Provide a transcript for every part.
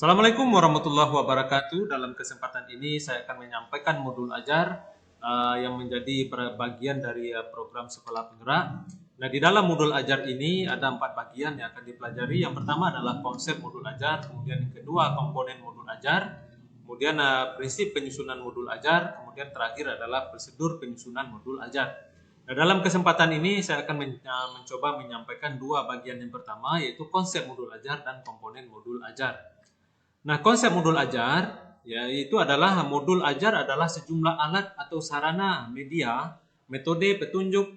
Assalamualaikum warahmatullahi wabarakatuh. Dalam kesempatan ini saya akan menyampaikan modul ajar yang menjadi bagian dari program Sekolah Penggerak. Nah, di dalam modul ajar ini ada 4 bagian yang akan dipelajari. Yang pertama adalah konsep modul ajar, kemudian yang kedua komponen modul ajar, kemudian prinsip penyusunan modul ajar, kemudian terakhir adalah prosedur penyusunan modul ajar. Nah, dalam kesempatan ini saya akan mencoba menyampaikan 2 bagian. Yang pertama yaitu konsep modul ajar dan komponen modul ajar. Nah, konsep modul ajar yaitu adalah modul ajar adalah sejumlah alat atau sarana, media, metode, petunjuk,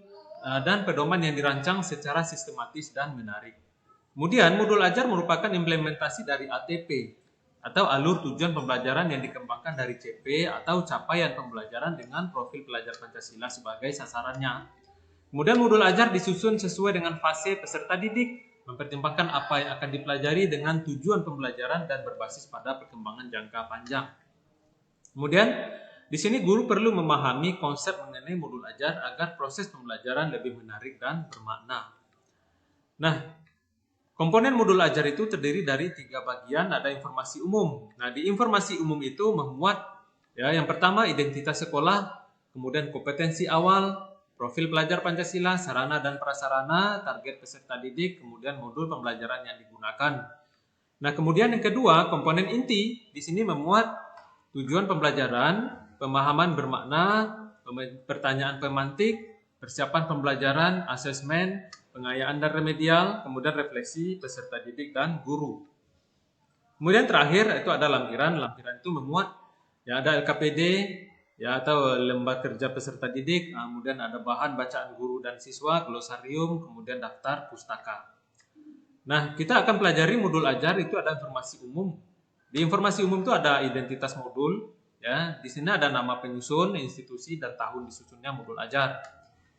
dan pedoman yang dirancang secara sistematis dan menarik. Kemudian modul ajar merupakan implementasi dari ATP atau alur tujuan pembelajaran yang dikembangkan dari CP atau capaian pembelajaran dengan profil pelajar Pancasila sebagai sasarannya. Kemudian modul ajar disusun sesuai dengan fase peserta didik, mempertimbangkan apa yang akan dipelajari dengan tujuan pembelajaran dan berbasis pada perkembangan jangka panjang. Kemudian di sini guru perlu memahami konsep mengenai modul ajar agar proses pembelajaran lebih menarik dan bermakna. Nah, komponen modul ajar itu terdiri dari 3 bagian. Ada informasi umum. Nah, di informasi umum itu memuat yang pertama identitas sekolah, kemudian kompetensi awal, profil pelajar Pancasila, sarana dan prasarana, target peserta didik, kemudian modul pembelajaran yang digunakan. Nah, kemudian yang kedua, komponen inti di sini memuat tujuan pembelajaran, pemahaman bermakna, pertanyaan pemantik, persiapan pembelajaran, asesmen, pengayaan dan remedial, kemudian refleksi peserta didik dan guru. Kemudian terakhir itu ada lampiran. Lampiran itu memuat ada LKPD atau lembar kerja peserta didik, kemudian ada bahan bacaan guru dan siswa, glosarium, kemudian daftar pustaka. Nah, kita akan pelajari modul ajar itu ada informasi umum. Di informasi umum itu ada identitas modul, di sini ada nama penyusun, institusi dan tahun disusunnya modul ajar.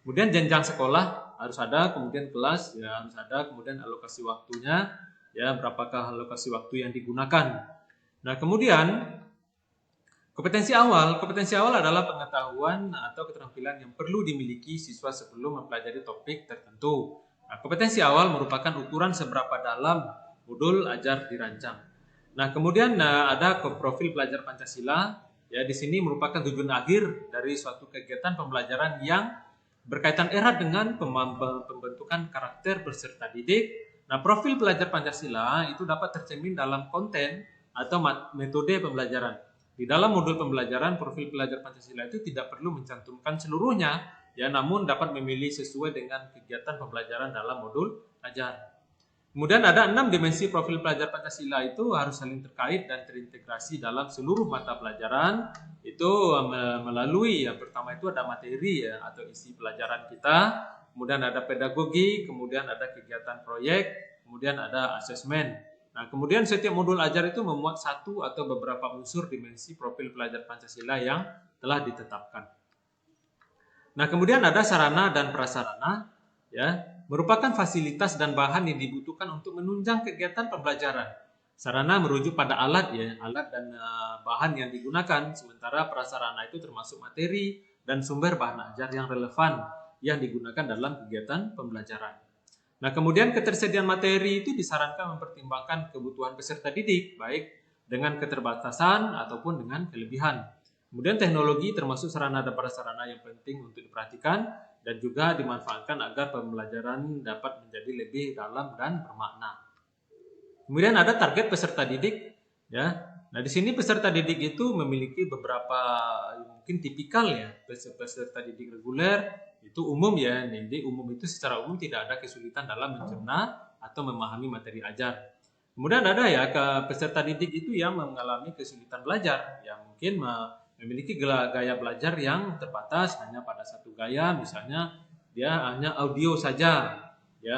Kemudian jenjang sekolah harus ada, kemudian kelas harus ada, kemudian alokasi waktunya, berapakah alokasi waktu yang digunakan. Nah, kemudian kompetensi awal adalah pengetahuan atau keterampilan yang perlu dimiliki siswa sebelum mempelajari topik tertentu. Nah, kompetensi awal merupakan ukuran seberapa dalam modul ajar dirancang. Nah, kemudian ada profil pelajar Pancasila. Di sini merupakan tujuan akhir dari suatu kegiatan pembelajaran yang berkaitan erat dengan pembentukan karakter peserta didik. Nah, profil pelajar Pancasila itu dapat tercermin dalam konten atau metode pembelajaran. Di dalam modul pembelajaran, profil pelajar Pancasila itu tidak perlu mencantumkan seluruhnya, namun dapat memilih sesuai dengan kegiatan pembelajaran dalam modul ajar. Kemudian ada 6 dimensi profil pelajar Pancasila itu harus saling terkait dan terintegrasi dalam seluruh mata pelajaran. Itu melalui yang pertama itu ada materi atau isi pelajaran kita, kemudian ada pedagogi, kemudian ada kegiatan proyek, kemudian ada asesmen. Nah, kemudian setiap modul ajar itu memuat satu atau beberapa unsur dimensi profil pelajar Pancasila yang telah ditetapkan. Nah, kemudian ada sarana dan prasarana, merupakan fasilitas dan bahan yang dibutuhkan untuk menunjang kegiatan pembelajaran. Sarana merujuk pada alat alat dan bahan yang digunakan, sementara prasarana itu termasuk materi dan sumber bahan ajar yang relevan yang digunakan dalam kegiatan pembelajaran. Nah, kemudian ketersediaan materi itu disarankan mempertimbangkan kebutuhan peserta didik, baik dengan keterbatasan ataupun dengan kelebihan. Kemudian teknologi termasuk sarana dan prasarana yang penting untuk diperhatikan dan juga dimanfaatkan agar pembelajaran dapat menjadi lebih dalam dan bermakna. Kemudian ada target peserta didik, Nah, di sini peserta didik itu memiliki beberapa mungkin tipikal peserta didik reguler itu umum Jadi umum itu secara umum tidak ada kesulitan dalam mencerna atau memahami materi ajar. Kemudian ada peserta didik itu yang mengalami kesulitan belajar, mungkin memiliki gaya belajar yang terbatas hanya pada satu gaya, misalnya dia hanya audio saja,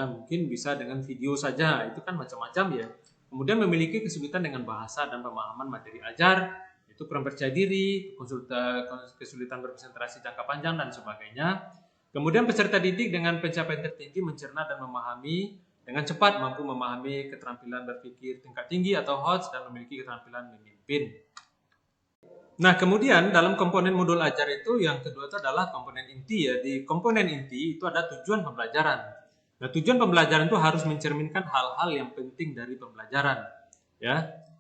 mungkin bisa dengan video saja, itu kan macam-macam Kemudian memiliki kesulitan dengan bahasa dan pemahaman materi ajar, itu kurang percaya diri, kesulitan berkonsentrasi jangka panjang dan sebagainya. Kemudian peserta didik dengan pencapaian tertinggi mencerna dan memahami dengan cepat, mampu memahami keterampilan berpikir tingkat tinggi atau HOTS dan memiliki keterampilan memimpin. Nah, kemudian dalam komponen modul ajar itu yang kedua itu adalah komponen inti Di komponen inti itu ada tujuan pembelajaran. Nah, tujuan pembelajaran itu harus mencerminkan hal-hal yang penting dari pembelajaran.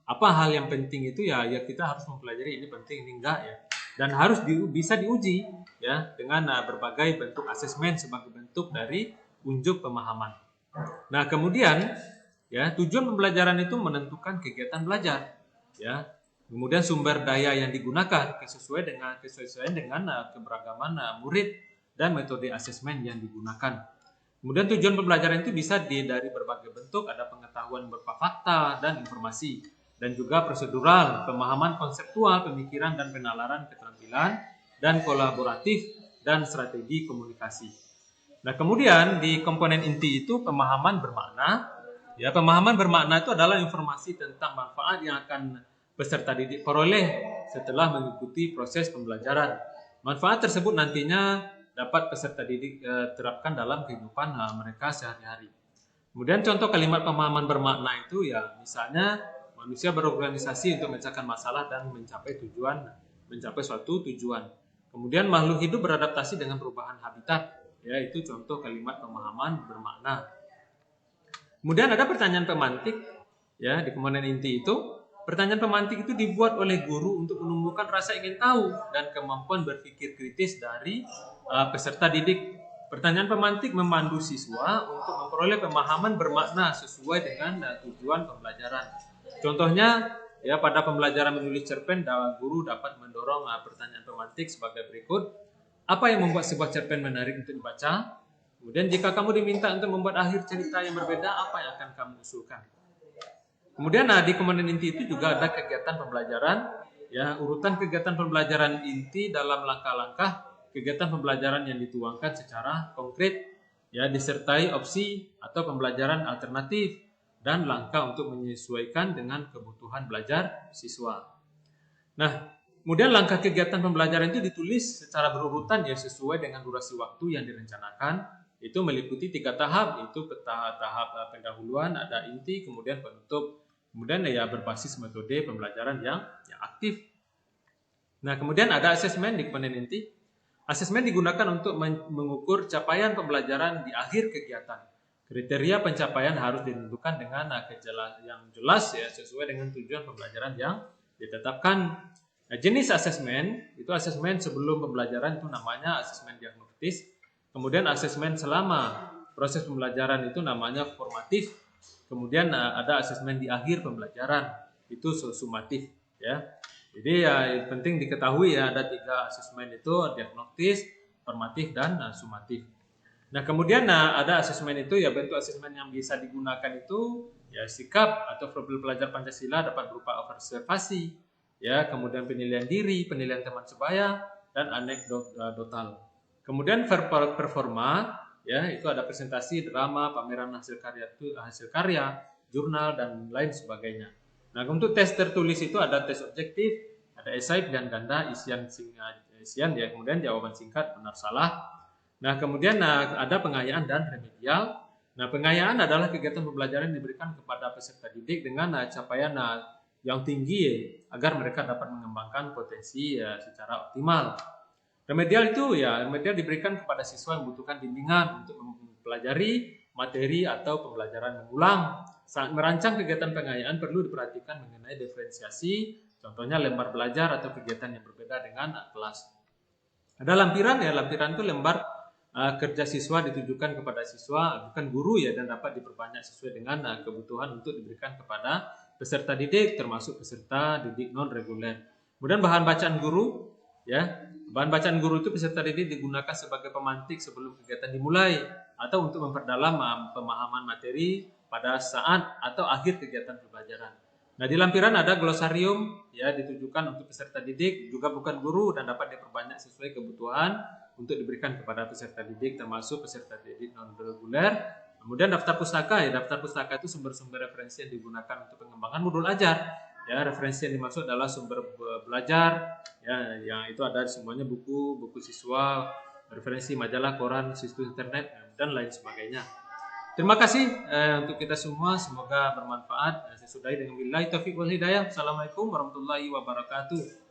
apa hal yang penting itu ya kita harus mempelajari ini penting ini enggak ya, dan harus bisa diuji ya dengan berbagai bentuk asesmen sebagai bentuk dari unjuk pemahaman. Nah kemudian ya tujuan pembelajaran itu menentukan kegiatan belajar ya, kemudian sumber daya yang digunakan kesesuaian dengan keberagaman murid dan metode asesmen yang digunakan. Kemudian tujuan pembelajaran itu bisa dari berbagai bentuk, ada pengetahuan berupa fakta dan informasi, dan juga prosedural, pemahaman konseptual, pemikiran dan penalaran keterampilan, dan kolaboratif, dan strategi komunikasi. Nah kemudian di komponen inti itu pemahaman bermakna. Ya, pemahaman bermakna itu adalah informasi tentang manfaat yang akan peserta didik peroleh setelah mengikuti proses pembelajaran. Manfaat tersebut nantinya dapat peserta didik terapkan dalam kehidupan mereka sehari-hari. Kemudian contoh kalimat pemahaman bermakna itu ya misalnya manusia berorganisasi untuk memecahkan masalah dan mencapai suatu tujuan. Kemudian makhluk hidup beradaptasi dengan perubahan habitat, ya itu contoh kalimat pemahaman bermakna. Kemudian ada pertanyaan pemantik, ya di komponen inti itu. Pertanyaan pemantik itu dibuat oleh guru untuk menumbuhkan rasa ingin tahu dan kemampuan berpikir kritis dari peserta didik. Pertanyaan pemantik memandu siswa untuk memperoleh pemahaman bermakna sesuai dengan tujuan pembelajaran. Contohnya, ya pada pembelajaran menulis cerpen, guru dapat mendorong pertanyaan pemantik sebagai berikut. Apa yang membuat sebuah cerpen menarik untuk dibaca? Kemudian jika kamu diminta untuk membuat akhir cerita yang berbeda, apa yang akan kamu usulkan? Kemudian di komponen inti itu juga ada kegiatan pembelajaran, ya urutan kegiatan pembelajaran inti dalam langkah-langkah kegiatan pembelajaran yang dituangkan secara konkret, ya disertai opsi atau pembelajaran alternatif dan langkah untuk menyesuaikan dengan kebutuhan belajar siswa. Nah, kemudian langkah kegiatan pembelajaran itu ditulis secara berurutan ya sesuai dengan durasi waktu yang direncanakan. Itu meliputi 3 tahap, yaitu tahap pendahuluan, ada inti, kemudian penutup, kemudian ya berbasis metode pembelajaran yang aktif. Nah, kemudian ada asesmen di komponen inti. Asesmen digunakan untuk mengukur capaian pembelajaran di akhir kegiatan. Kriteria pencapaian harus ditentukan dengan yang jelas ya sesuai dengan tujuan pembelajaran yang ditetapkan. Nah, jenis asesmen itu asesmen sebelum pembelajaran itu namanya asesmen diagnostis. Kemudian asesmen selama proses pembelajaran itu namanya formatif. Kemudian ada asesmen di akhir pembelajaran itu sumatif ya. Jadi ya penting diketahui ya ada 3 asesmen itu diagnostis, formatif dan sumatif. Nah kemudian ada asesmen itu ya bentuk asesmen yang bisa digunakan itu ya sikap atau profil pelajar Pancasila dapat berupa observasi ya, kemudian penilaian diri, penilaian teman sebaya dan anekdotal. Kemudian performa ya itu ada presentasi, drama, pameran hasil karya, jurnal dan lain sebagainya. Nah, untuk tes tertulis itu ada tes objektif, ada esai dan ganda, isian ya, kemudian jawaban singkat benar salah. Nah, kemudian ada pengayaan dan remedial. Nah, pengayaan adalah kegiatan pembelajaran yang diberikan kepada peserta didik dengan capaian yang tinggi agar mereka dapat mengembangkan potensi secara optimal. Remedial itu ya, remedial diberikan kepada siswa yang membutuhkan bimbingan untuk mempelajari materi atau pembelajaran mengulang. Saat merancang kegiatan pengayaan perlu diperhatikan mengenai diferensiasi, contohnya lembar belajar atau kegiatan yang berbeda dengan kelas. Ada lampiran ya, lampiran itu lembar kerja siswa ditujukan kepada siswa, bukan guru ya, dan dapat diperbanyak sesuai dengan kebutuhan untuk diberikan kepada peserta didik, termasuk peserta didik non reguler. Kemudian bahan bacaan guru ya. Bahan bacaan guru itu peserta didik digunakan sebagai pemantik sebelum kegiatan dimulai atau untuk memperdalam pemahaman materi pada saat atau akhir kegiatan pembelajaran. Nah, di lampiran ada glosarium ya ditujukan untuk peserta didik, juga bukan guru dan dapat diperbanyak sesuai kebutuhan untuk diberikan kepada peserta didik termasuk peserta didik non reguler. Kemudian daftar pustaka ya, daftar pustaka itu sumber-sumber referensi yang digunakan untuk pengembangan modul ajar. Ya, referensi yang dimaksud adalah sumber belajar ya, yang itu ada semuanya buku siswa, referensi majalah, koran, situs internet dan lain sebagainya. Terima kasih untuk kita semua, semoga bermanfaat. Saya sudahi dengan billahi taufiq wal hidayah. Assalamualaikum warahmatullahi wabarakatuh.